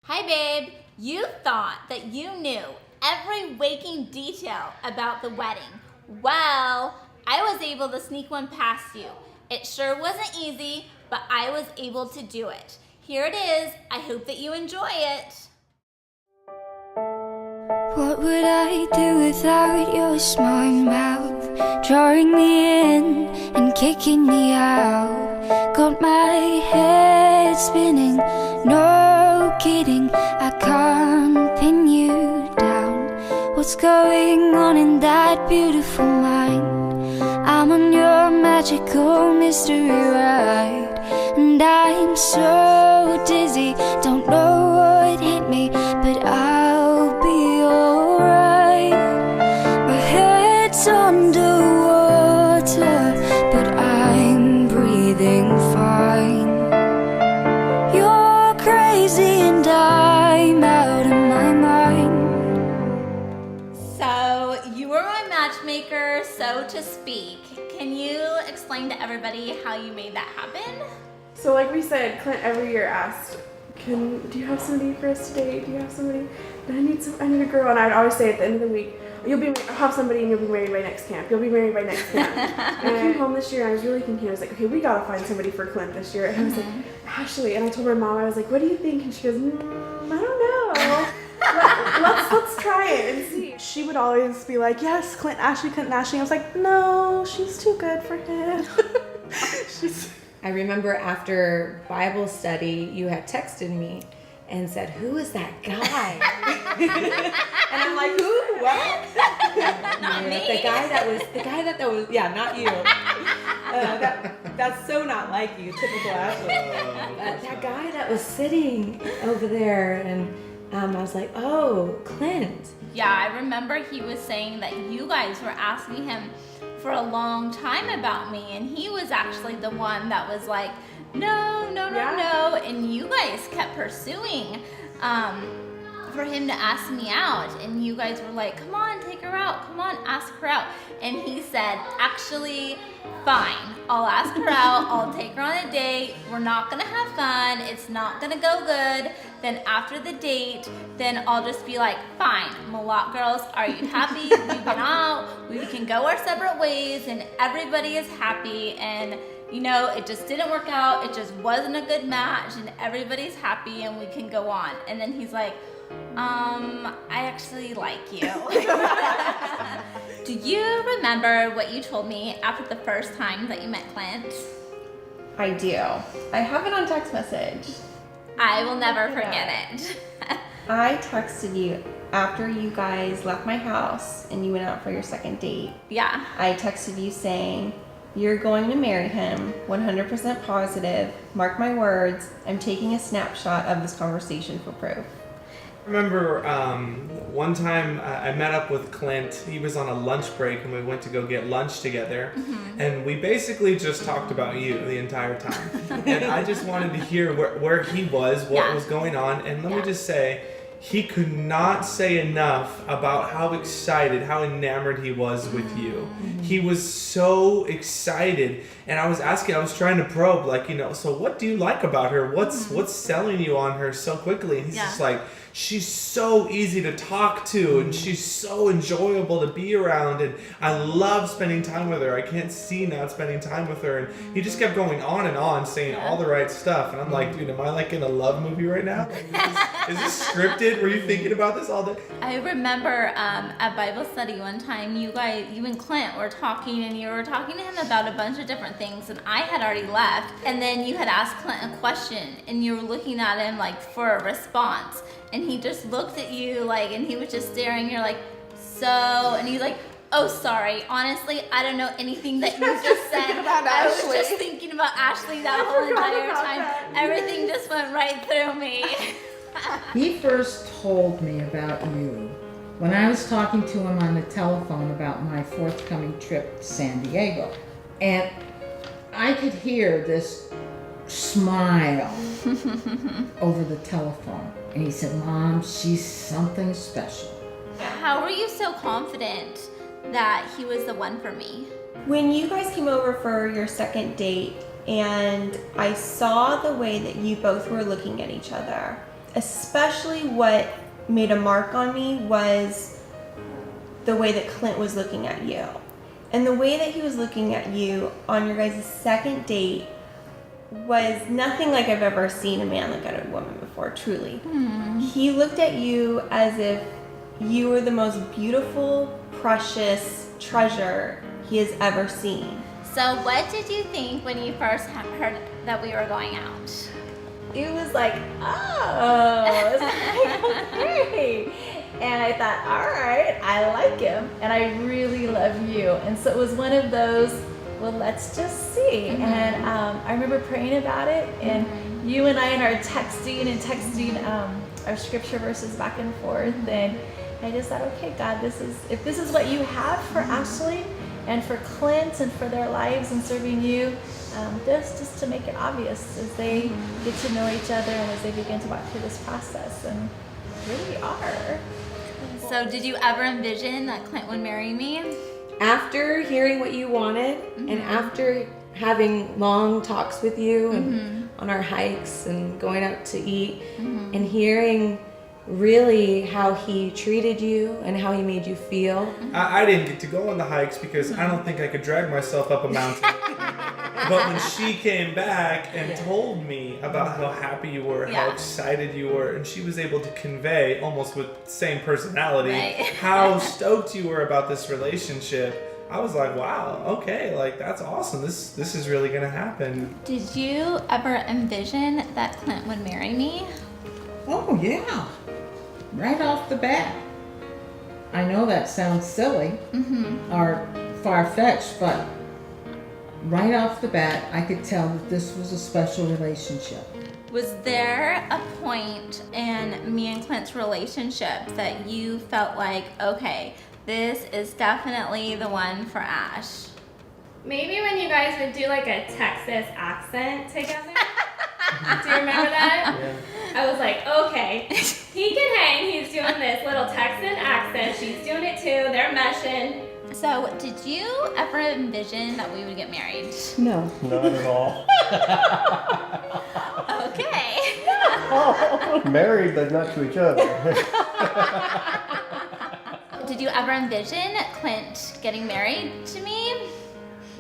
Hi babe, you thought that you knew every waking detail about the wedding. Well, I was able to sneak one past you. It sure wasn't easy, but I was able to do it. Here it is. I hope that you enjoy it. What would I do without your smart mouth, drawing me in and kicking me out? Got my head spinning, no kidding, I can't pin you down. What's going on in that beautiful mind? I'm on your magical mystery ride, and I'm so dizzy, don't know what hit me, but I'll be alright. My head's underwater, but I'm breathing fine. You're crazy and I'm out of my mind. So, you were my matchmaker, so to speak. Can you explain to everybody how you made that happen? So like we said, Clint every year asked, do you have somebody for us to date? Do you have somebody? I need a girl. And I'd always say at the end of the week, I'll have somebody and you'll be married by next camp. You'll be married by next camp. And I came home this year and I was really thinking, I was like, okay, we gotta find somebody for Clint this year. And I was like, Ashley. And I told my mom, I was like, what do you think? And she goes, I don't know. Let's try it and see. She would always be like, yes, Clint, Ashley. And I was like, no, she's too good for him. I remember after Bible study, you had texted me and said, "Who is that guy?" And I'm like, "Who? What?" Not me. The guy that was, yeah, not you. That's so not like you, typical Ashley. That guy that was sitting over there, and I was like, "Oh, Clint." Yeah, I remember he was saying that you guys were asking him for a long time about me, and he was actually the one that was like, no, and you guys kept pursuing for him to ask me out, and you guys were like, come on, take her out, come on, ask her out. And he said, actually, fine, I'll ask her out, I'll take her on a date, we're not gonna have fun, it's not gonna go good, then after the date, then I'll just be like, fine, Malott girls, are you happy? We've been out, we can go our separate ways, and everybody is happy, and you know, it just didn't work out, it just wasn't a good match, and everybody's happy, and we can go on. And then he's like, I actually like you. Do you remember what you told me after the first time that you met Clint? I do. I have it on text message. I will never forget it. I texted you after you guys left my house and you went out for your second date. Yeah. I texted you saying, you're going to marry him, 100% positive. Mark my words, I'm taking a snapshot of this conversation for proof. I remember one time I met up with Clint. He was on a lunch break and we went to go get lunch together. And we basically just talked about you the entire time. And I just wanted to hear where he was, what was going on. And let me just say, he could not say enough about how excited, how enamored he was with you. He was so excited. And I was trying to probe, like, you know, so what do you like about her? What's selling you on her so quickly? And he's just like, she's so easy to talk to and she's so enjoyable to be around and I love spending time with her. I can't see not spending time with her. And he just kept going on and on saying all the right stuff. And I'm like, dude, am I like in a love movie right now? Is this scripted? Were you thinking about this all day? I remember at Bible study one time, you and Clint were talking, and you were talking to him about a bunch of different things, and I had already left. And then you had asked Clint a question, and you were looking at him like for a response. And he just looked at you like, and he was just staring. You're like, so, and he's like, oh, sorry. Honestly, I don't know anything that you just said. I was just thinking about Ashley that whole entire time. Everything just went right through me. He first told me about you when I was talking to him on the telephone about my forthcoming trip to San Diego. And I could hear this smile over the telephone. And he said, Mom, she's something special. How were you so confident that he was the one for me? When you guys came over for your second date and I saw the way that you both were looking at each other, especially what made a mark on me was the way that Clint was looking at you. And the way that he was looking at you on your guys' second date was nothing like I've ever seen a man look at a woman before, truly. He looked at you as if you were the most beautiful, precious treasure he has ever seen. So what did you think when you first heard that we were going out? It was like, oh, it's like, okay. And I thought, all right, I like him and I really love you. And so it was one of those, well, let's just see. And I remember praying about it, and you and I are texting our scripture verses back and forth. And I just thought, okay, God, if this is what you have for Ashley and for Clint and for their lives and serving you, just to make it obvious as they get to know each other and as they begin to walk through this process. And here we are. So did you ever envision that Clint would marry me? After hearing what you wanted and after having long talks with you and on our hikes and going out to eat and hearing really how he treated you and how he made you feel. I didn't get to go on the hikes because I don't think I could drag myself up a mountain. But when she came back and told me about how happy you were, how excited you were, and she was able to convey, almost with same personality, how stoked you were about this relationship, I was like, wow, okay, like that's awesome. This is really gonna happen. Did you ever envision that Clint would marry me? Oh, yeah. Right off the bat. I know that sounds silly or far-fetched, but right off the bat, I could tell that this was a special relationship. Was there a point in me and Clint's relationship that you felt like, okay, this is definitely the one for Ash? Maybe when you guys would do like a Texas accent together. Do you remember that? Yeah. I was like, okay, he can hang. He's doing this little Texan accent. She's doing it too. They're meshing. So, did you ever envision that we would get married? No. Not at all. Okay. Married, but not to each other. Did you ever envision Clint getting married to me?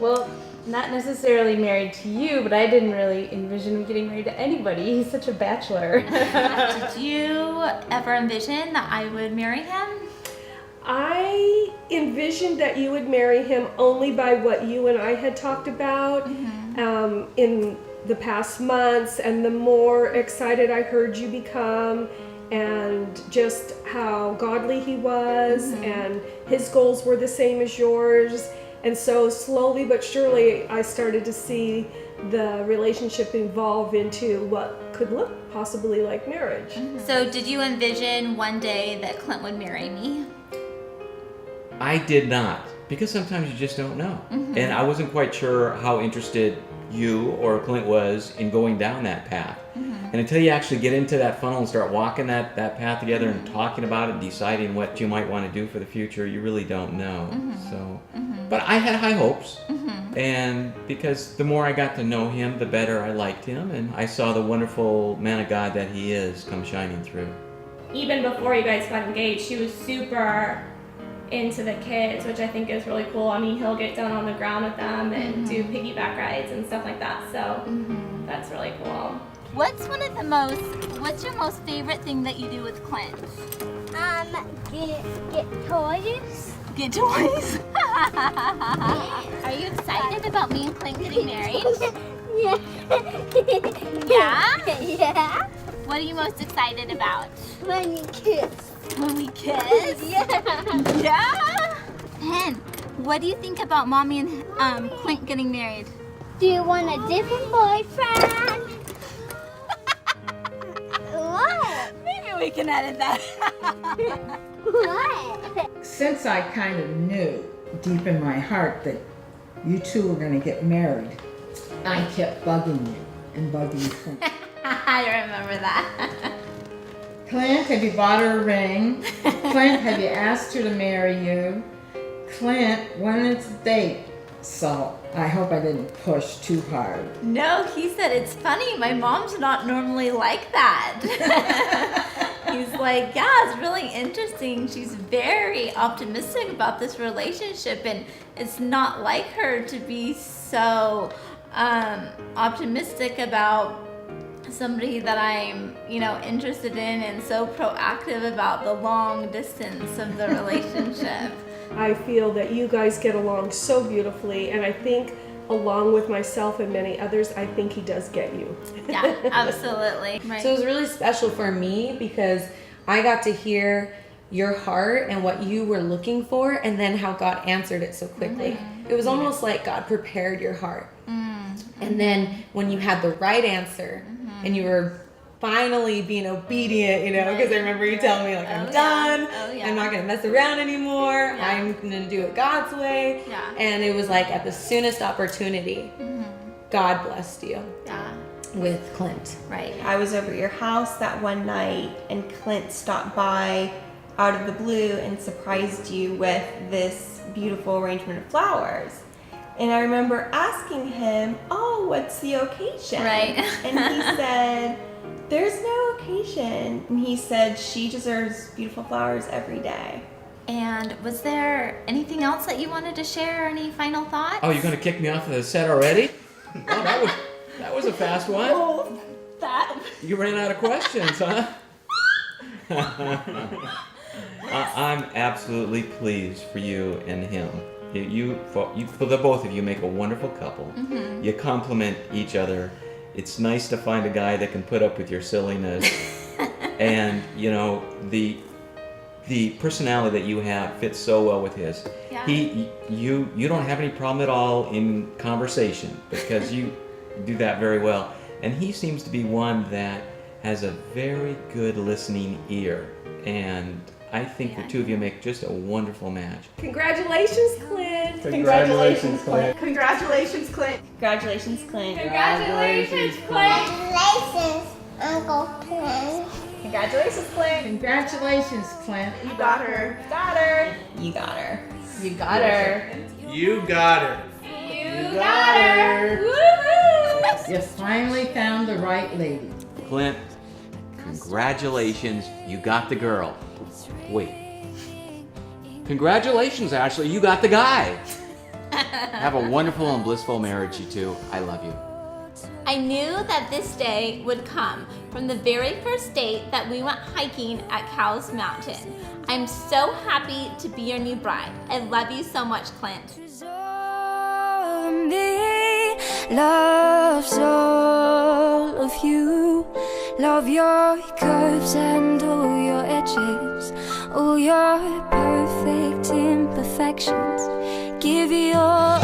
Well, not necessarily married to you, but I didn't really envision him getting married to anybody. He's such a bachelor. Did you ever envision that I would marry him? I envisioned that you would marry him only by what you and I had talked about in the past months, and the more excited I heard you become, and just how godly he was, and his goals were the same as yours. And so slowly but surely I started to see the relationship evolve into what could look possibly like marriage. So did you envision one day that Clint would marry me? I did not, because sometimes you just don't know. And I wasn't quite sure how interested you or Clint was in going down that path. And until you actually get into that funnel and start walking that path together and talking about it and deciding what you might want to do for the future, you really don't know. So, but I had high hopes. And because the more I got to know him, the better I liked him. And I saw the wonderful man of God that he is come shining through. Even before you guys got engaged, she was super into the kids, which I think is really cool. I mean, he'll get down on the ground with them and do piggyback rides and stuff like that. So that's really cool. What's your most favorite thing that you do with Clint? Get toys. Get toys? Are you excited about me and Clint getting married? Yeah. Yeah? Yeah. What are you most excited about? When you kiss. When we kiss? Yeah. Yeah? Pen, what do you think about Mommy and Clint getting married? Do you want a different boyfriend? What? Maybe we can edit that. What? Since I kind of knew deep in my heart that you two were going to get married, I kept bugging you and bugging Clint. I remember that. Clint, have you bought her a ring? Clint, have you asked her to marry you? Clint, when is the date? So I hope I didn't push too hard. No, he said, it's funny, my mom's not normally like that. He's like, yeah, it's really interesting. She's very optimistic about this relationship, and it's not like her to be so optimistic about somebody that I'm, interested in, and so proactive about the long distance of the relationship. I feel that you guys get along so beautifully, and I think, along with myself and many others, I think he does get you. Yeah, absolutely. Right. So it was really special for me because I got to hear your heart and what you were looking for, and then how God answered it so quickly. It was almost like God prepared your heart. And then when you had the right answer and you were finally being obedient, because I remember you telling me, like, I'm done. Oh, yeah. I'm not going to mess around anymore. I'm going to do it God's way. Yeah. And it was like at the soonest opportunity, God blessed you with Clint. Right. I was over at your house that one night, and Clint stopped by out of the blue and surprised you with this beautiful arrangement of flowers. And I remember asking him, oh, what's the occasion? Right. And he said, there's no occasion. And he said, she deserves beautiful flowers every day. And was there anything else that you wanted to share? Any final thoughts? Oh, you're going to kick me off of the set already? Oh, that was a fast one. Oh, that. You ran out of questions, huh? I'm absolutely pleased for you and him. For the both of you, make a wonderful couple. You complement each other. It's nice to find a guy that can put up with your silliness. And, the personality that you have fits so well with his. Yeah. You don't have any problem at all in conversation, because you do that very well. And he seems to be one that has a very good listening ear. And I think the two of you make just a wonderful match. Congratulations, Clint. Congratulations, Clint. Congratulations, Clint. Congratulations, Clint. Congratulations, Clint. Congratulations, Uncle Clint. Congratulations, Clint. Congratulations, Clint. You got her. Got her. You got her. You got her. You got her. You got her. Woohoo! You finally found the right lady. Clint, congratulations, you got the girl. Wait. Congratulations, Ashley, you got the guy. Have a wonderful and blissful marriage, you two. I love you. I knew that this day would come from the very first date that we went hiking at Cow's Mountain. I'm so happy to be your new bride. I love you so much, Clint. Loves all of you. Love your curves and all your edges, all your perfect imperfections. Give your